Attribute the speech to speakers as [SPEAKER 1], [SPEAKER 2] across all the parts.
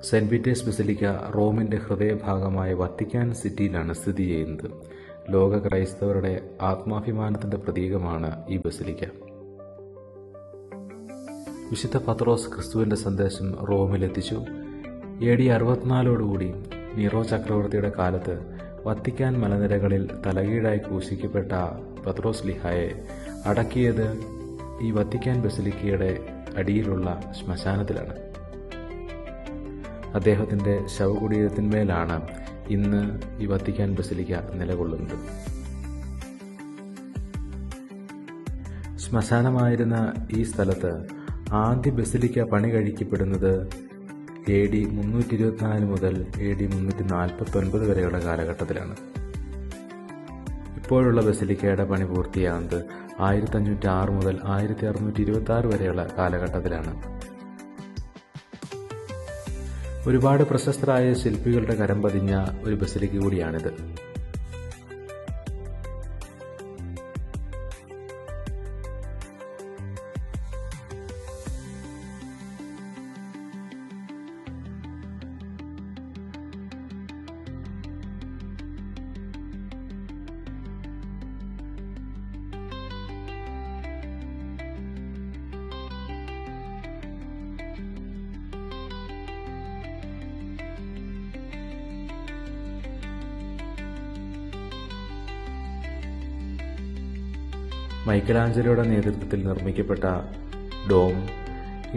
[SPEAKER 1] Saint Peter's basilica റോമിൻ്റെ ഹൃദയഭാഗമായ Vatican സിറ്റിയിലാണ് സ്ഥിതി ചെയ്യുന്നത്. ലോക ക്രൈസ്തവരുടെ ആത്മാഭിമാനത്തിൻ്റെ പ്രതീകമാണ് ഈ ബസിലിക്ക. വിശുദ്ധ പത്രോസ് ക്രിസ്തുവിൻ്റെ സന്ദേശം റോമിലെത്തിച്ചു. AD 64 നീറോ ചക്രവർത്തിയുടെ കാലത്ത് വത്തിക്കാൻ മലനിരകളിൽ തലകീഴായി ക്രൂശിക്കപ്പെട്ട പത്രോസ് ലീഹായെ അടക്കിയത് ഈ വത്തിക്കാൻ ബസിലിക്കയുടെ അടിയിലുള്ള ശ്മശാനത്തിലാണ്. അദ്ദേഹത്തിൻ്റെ ശവകുടീരത്തിന്മേലാണ് ഇന്ന് ഈ വത്തിക്കാൻ ബസിലിക്ക നിലകൊള്ളുന്നത്. ശ്മശാനമായിരുന്ന ഈ സ്ഥലത്ത് ആദ്യ ബസിലിക്ക പണി കഴിക്കപ്പെടുന്നത് AD 324 മുതൽ AD 349 വരെയുള്ള കാലഘട്ടത്തിലാണ്. ഇപ്പോഴുള്ള ബസിലിക്കയുടെ പണി പൂർത്തിയാകുന്നത് 1506 മുതൽ 1626 വരെയുള്ള കാലഘട്ടത്തിലാണ്. ഒരുപാട് പ്രശസ്തരായ ശില്പികളുടെ കരം പതിഞ്ഞ ഒരു ബസിലിക്ക കൂടിയാണിത്. മൈക്കലാഞ്ചലോയുടെ നേതൃത്വത്തിൽ നിർമ്മിക്കപ്പെട്ട ഡോം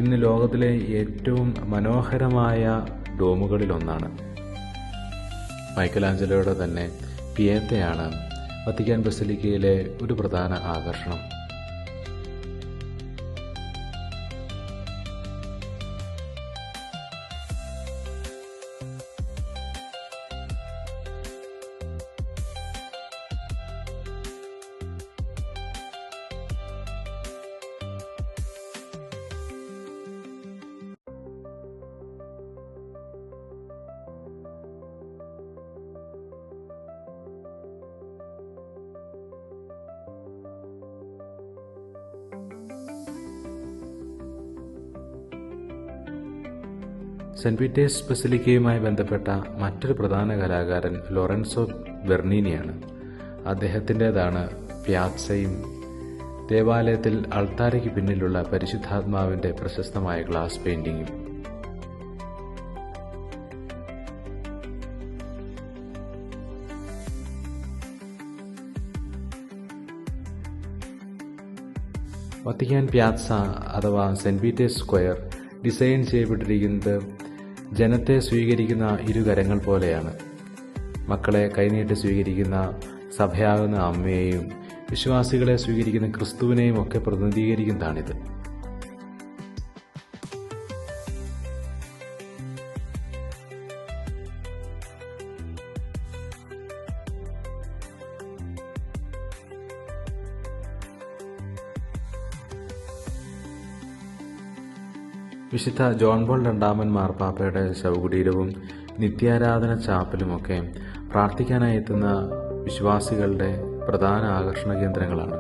[SPEAKER 1] ഇന്ന് ലോകത്തിലെ ഏറ്റവും മനോഹരമായ ഡോമുകളിലൊന്നാണ്. മൈക്കലാഞ്ചലോയുടെ തന്നെ പിയേത്തയാണ് വത്തിക്കാൻ ബസിലിക്കയിലെ ഒരു പ്രധാന ആകർഷണം. സെന്റ് പീറ്റേഴ്സ് ബസിലിക്കയുമായി ബന്ധപ്പെട്ട മറ്റൊരു പ്രധാന കലാകാരൻ ലോറൻസോ ബെർണീനിയാണ്. അദ്ദേഹത്തിൻ്റെതാണ് പ്യാസയും ദേവാലയത്തിൽ അൾത്താരയ്ക്ക് പിന്നിലുള്ള പരിശുദ്ധാത്മാവിൻ്റെ പ്രശസ്തമായ ഗ്ലാസ് പെയിന്റിങ്ങും. വത്തിക്കാൻ പ്യാസ അഥവാ സെന്റ് പീറ്റേഴ്സ് സ്ക്വയർ ഡിസൈൻ ചെയ്യപ്പെട്ടിരിക്കുന്നത് ജനത്തെ സ്വീകരിക്കുന്ന ഇരുകരങ്ങൾ പോലെയാണ്. മക്കളെ കൈനീട്ടി സ്വീകരിക്കുന്ന സഭയാകുന്ന അമ്മയെയും വിശ്വാസികളെ സ്വീകരിക്കുന്ന ക്രിസ്തുവിനെയും ഒക്കെ പ്രതിനിധീകരിക്കുന്നതാണിത്. വിശുദ്ധ ജോൺ പോൾ II മാർപ്പാപ്പയുടെ ശവകുടീരവും നിത്യാരാധന ചാപ്പലുമൊക്കെ പ്രാർത്ഥിക്കാനായി എത്തുന്ന വിശ്വാസികളുടെ പ്രധാന ആകർഷണ കേന്ദ്രങ്ങളാണ്.